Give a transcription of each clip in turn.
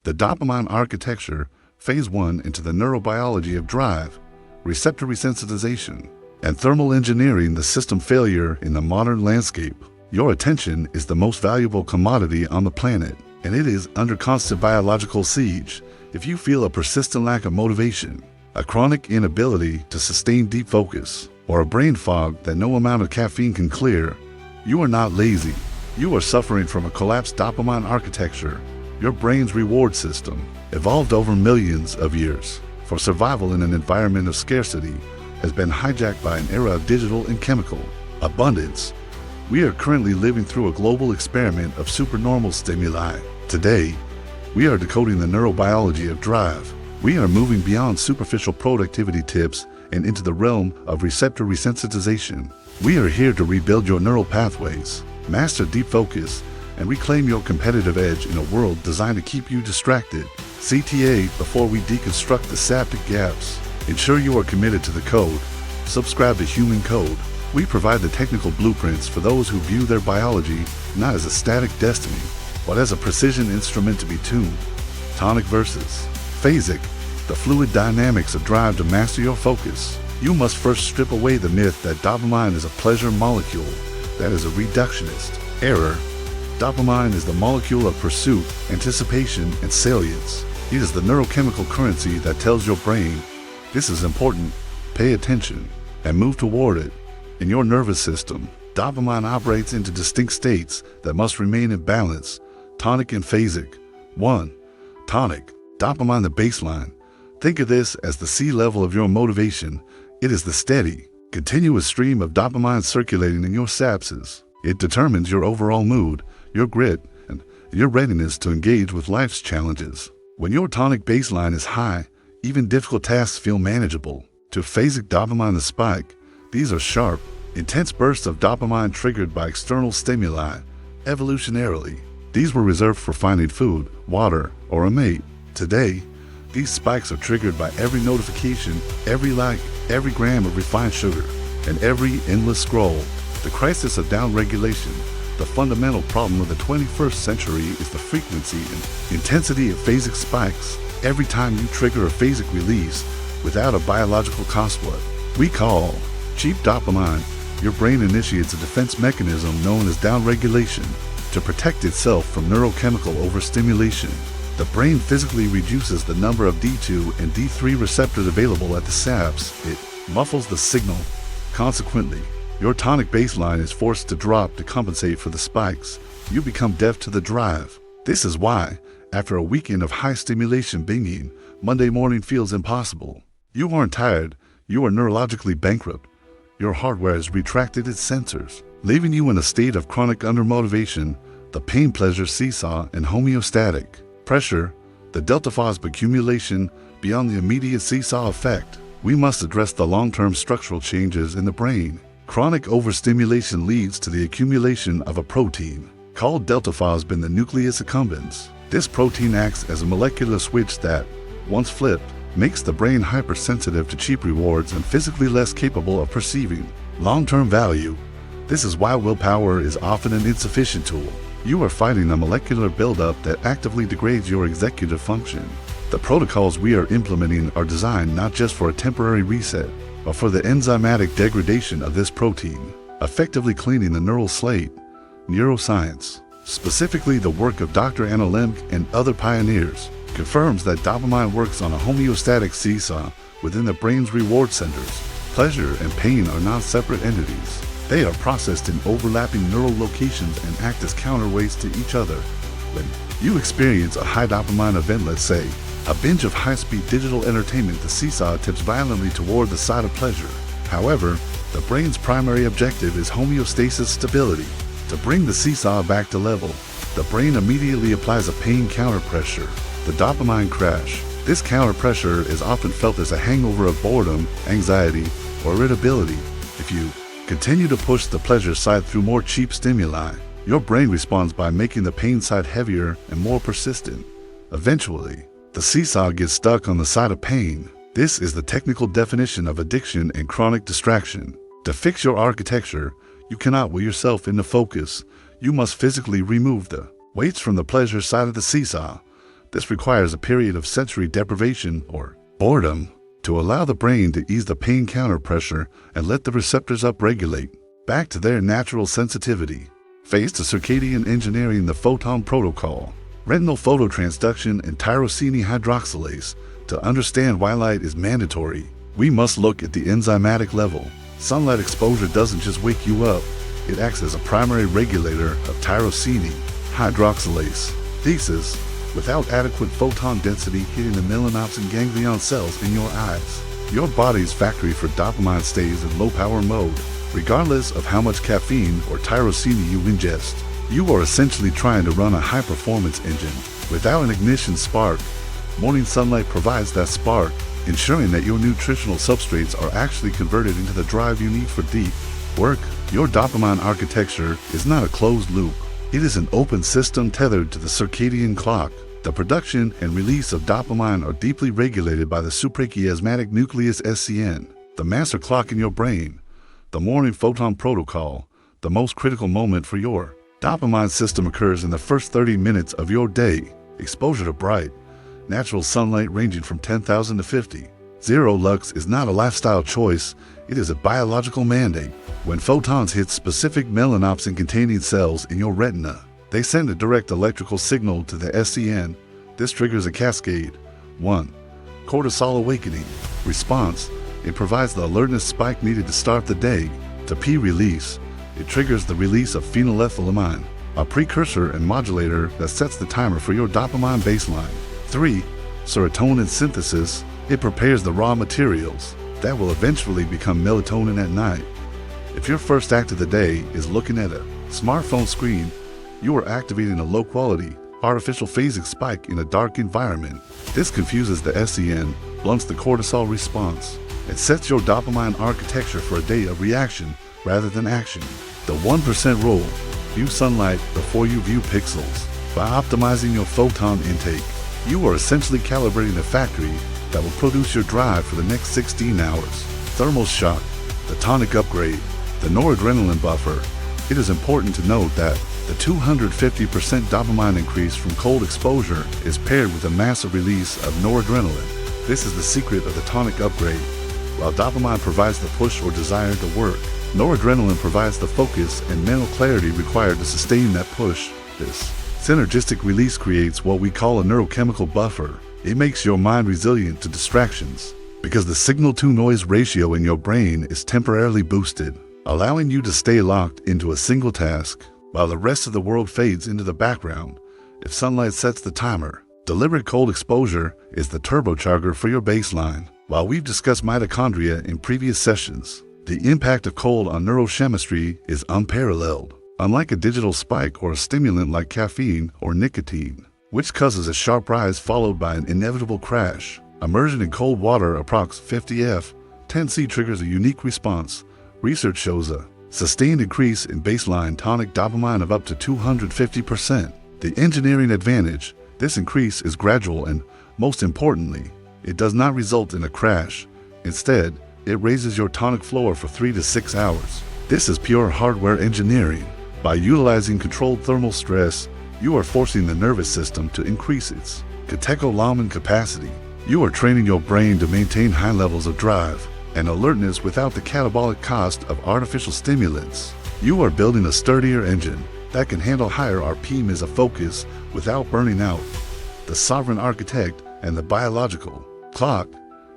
The Dopamine Architecture, Phase 1 into the neurobiology of drive, receptor resensitization, and thermal engineering the system failure in the modern landscape. Your attention is the most valuable commodity on the planet, and it is under constant biological siege. If you feel a persistent lack of motivation, a chronic inability to sustain deep focus, or a brain fog that no amount of caffeine can clear, you are not lazy. You are suffering from a collapsed dopamine architecture. Your brain's reward system, evolved over millions of years for survival in an environment of scarcity, has been hijacked by an era of digital and chemical abundance. We are currently living through a global experiment of supernormal stimuli. Today, we are decoding the neurobiology of drive. We are moving beyond superficial productivity tips and into the realm of receptor resensitization. We are here to rebuild your neural pathways, master deep focus, and reclaim your competitive edge in a world designed to keep you distracted. CTA, before we deconstruct the saptic gaps, ensure you are committed to the code. Subscribe to Human Code. We provide the technical blueprints for those who view their biology not as a static destiny, but as a precision instrument to be tuned. Tonic versus phasic, the fluid dynamics of drive to master your focus. You must first strip away the myth that dopamine is a pleasure molecule. That is a reductionist error. Dopamine is the molecule of pursuit, anticipation, and salience. It is the neurochemical currency that tells your brain, this is important, pay attention, and move toward it. In your nervous system, dopamine operates into distinct states that must remain in balance, tonic and phasic. 1. Tonic, dopamine the baseline. Think of this as the sea level of your motivation. It is the steady, continuous stream of dopamine circulating in your synapses. It determines your overall mood, your grit, and your readiness to engage with life's challenges. When your tonic baseline is high, even difficult tasks feel manageable. To phasic dopamine the spike, these are sharp, intense bursts of dopamine triggered by external stimuli. Evolutionarily, these were reserved for finding food, water, or a mate. Today, these spikes are triggered by every notification, every like, every gram of refined sugar, and every endless scroll. The crisis of downregulation. The fundamental problem of the 21st century is the frequency and intensity of phasic spikes. Every time you trigger a phasic release without a biological cost, what we call cheap dopamine, your brain initiates a defense mechanism known as downregulation to protect itself from neurochemical overstimulation. The brain physically reduces the number of D2 and D3 receptors available at the synapse. It muffles the signal. Consequently, your tonic baseline is forced to drop to compensate for the spikes. You become deaf to the drive. This is why, after a weekend of high stimulation binging, Monday morning feels impossible. You aren't tired, you are neurologically bankrupt. Your hardware has retracted its sensors, leaving you in a state of chronic undermotivation, the pain-pleasure seesaw, and homeostatic pressure, the delta phosphate accumulation beyond the immediate seesaw effect. We must address the long-term structural changes in the brain. Chronic overstimulation leads to the accumulation of a protein called delta phosphate in the nucleus accumbens. This protein acts as a molecular switch that, once flipped, makes the brain hypersensitive to cheap rewards and physically less capable of perceiving long-term value. This is why willpower is often an insufficient tool. You are fighting a molecular buildup that actively degrades your executive function. The protocols we are implementing are designed not just for a temporary reset, but for the enzymatic degradation of this protein, effectively cleaning the neural slate. Neuroscience, specifically the work of Dr. Anna Lemke and other pioneers, confirms that dopamine works on a homeostatic seesaw within the brain's reward centers. Pleasure and pain are not separate entities. They are processed in overlapping neural locations and act as counterweights to each other. When you experience a high dopamine event, let's say, a binge of high-speed digital entertainment, the seesaw tips violently toward the side of pleasure. However, the brain's primary objective is homeostasis stability. To bring the seesaw back to level, the brain immediately applies a pain counterpressure, the dopamine crash. This counterpressure is often felt as a hangover of boredom, anxiety, or irritability. If you continue to push the pleasure side through more cheap stimuli, your brain responds by making the pain side heavier and more persistent. Eventually, the seesaw gets stuck on the side of pain. This is the technical definition of addiction and chronic distraction. To fix your architecture, you cannot will yourself into focus. You must physically remove the weights from the pleasure side of the seesaw. This requires a period of sensory deprivation or boredom to allow the brain to ease the pain counter pressure and let the receptors upregulate back to their natural sensitivity. Phase to circadian engineering the photon protocol, retinal phototransduction and tyrosine hydroxylase. To understand why light is mandatory, we must look at the enzymatic level. Sunlight exposure doesn't just wake you up, it acts as a primary regulator of tyrosine hydroxylase. Thesis: without adequate photon density hitting the melanopsin ganglion cells in your eyes, your body's factory for dopamine stays in low power mode. Regardless of how much caffeine or tyrosine you ingest, you are essentially trying to run a high-performance engine without an ignition spark. Morning sunlight provides that spark, ensuring that your nutritional substrates are actually converted into the drive you need for deep work. Your dopamine architecture is not a closed loop. It is an open system tethered to the circadian clock. The production and release of dopamine are deeply regulated by the suprachiasmatic nucleus SCN, the master clock in your brain. The morning photon protocol, the most critical moment for your dopamine system, occurs in the first 30 minutes of your day. Exposure to bright, natural sunlight ranging from 10,000 to 50. Zero lux is not a lifestyle choice, it is a biological mandate. When photons hit specific melanopsin-containing cells in your retina, they send a direct electrical signal to the SCN. This triggers a cascade. 1. Cortisol awakening. Response: it provides the alertness spike needed to start the day. To P release, it triggers the release of phenylethylamine, a precursor and modulator that sets the timer for your dopamine baseline. 3. Serotonin synthesis, it prepares the raw materials that will eventually become melatonin at night. If your first act of the day is looking at a smartphone screen, you are activating a low-quality, artificial phasic spike in a dark environment. This confuses the SCN, blunts the cortisol response, and sets your dopamine architecture for a day of reaction rather than action. The 1% rule: view sunlight before you view pixels. By optimizing your photon intake, you are essentially calibrating the factory that will produce your drive for the next 16 hours. Thermal shock, the tonic upgrade, the noradrenaline buffer. It is important to note that the 250% dopamine increase from cold exposure is paired with a massive release of noradrenaline. This is the secret of the tonic upgrade. While dopamine provides the push or desire to work, noradrenaline provides the focus and mental clarity required to sustain that push. This synergistic release creates what we call a neurochemical buffer. It makes your mind resilient to distractions because the signal-to-noise ratio in your brain is temporarily boosted, allowing you to stay locked into a single task while the rest of the world fades into the background. If sunlight sets the timer, deliberate cold exposure is the turbocharger for your baseline. While we've discussed mitochondria in previous sessions, the impact of cold on neurochemistry is unparalleled. Unlike a digital spike or a stimulant like caffeine or nicotine, which causes a sharp rise followed by an inevitable crash, immersion in cold water approx 50°F 10°C triggers a unique response. Research shows a sustained increase in baseline tonic dopamine of up to 250%. The engineering advantage: this increase is gradual and, most importantly, it does not result in a crash. Instead, it raises your tonic floor for 3 to 6 hours. This is pure hardware engineering. By utilizing controlled thermal stress, you are forcing the nervous system to increase its catecholamine capacity. You are training your brain to maintain high levels of drive and alertness without the catabolic cost of artificial stimulants. You are building a sturdier engine that can handle higher RPMs of focus without burning out. The sovereign architect and the biological clock,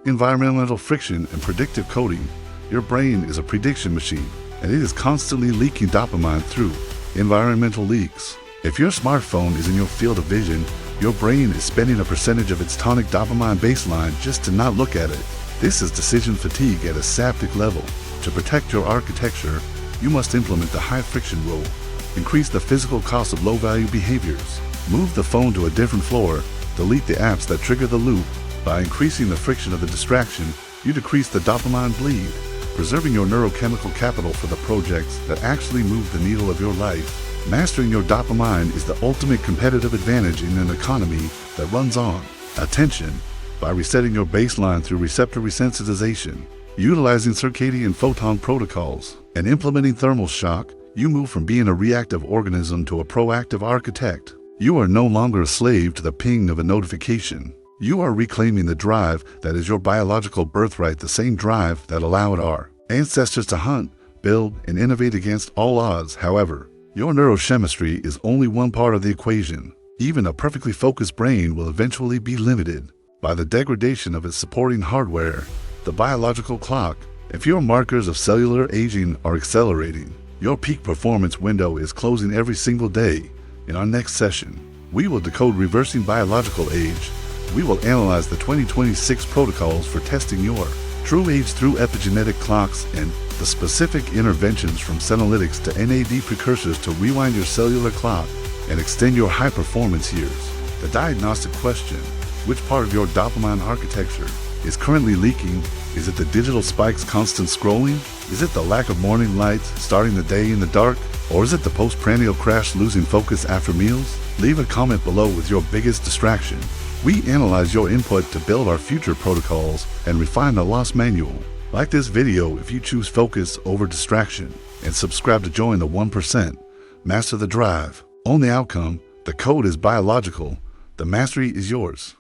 environmental friction and predictive coding. Your brain is a prediction machine, and it is constantly leaking dopamine through environmental leaks. If your smartphone is in your field of vision, your brain is spending a percentage of its tonic dopamine baseline just to not look at it. This is decision fatigue at a saptic level. To protect your architecture, you must implement the high friction rule. Increase the physical cost of low-value behaviors. Move the phone to a different floor. Delete the apps that trigger the loop. By increasing the friction of the distraction, you decrease the dopamine bleed, preserving your neurochemical capital for the projects that actually move the needle of your life. Mastering your dopamine is the ultimate competitive advantage in an economy that runs on attention. By resetting your baseline through receptor resensitization, utilizing circadian photon protocols, and implementing thermal shock, you move from being a reactive organism to a proactive architect. You are no longer a slave to the ping of a notification. You are reclaiming the drive that is your biological birthright, the same drive that allowed our ancestors to hunt, build, and innovate against all odds. However, your neurochemistry is only one part of the equation. Even a perfectly focused brain will eventually be limited by the degradation of its supporting hardware, the biological clock. If your markers of cellular aging are accelerating, your peak performance window is closing every single day. In our next session, we will decode reversing biological age. We will analyze the 2026 protocols for testing your true age through epigenetic clocks and the specific interventions from senolytics to NAD precursors to rewind your cellular clock and extend your high performance years. The diagnostic question: which part of your dopamine architecture is currently leaking? Is it the digital spikes, constant scrolling? Is it the lack of morning lights, starting the day in the dark? Or is it the postprandial crash, losing focus after meals? Leave a comment below with your biggest distraction. We analyze your input to build our future protocols and refine the lost manual. Like this video if you choose focus over distraction, and subscribe to join the 1%. Master the drive. Own the outcome. The code is biological. The mastery is yours.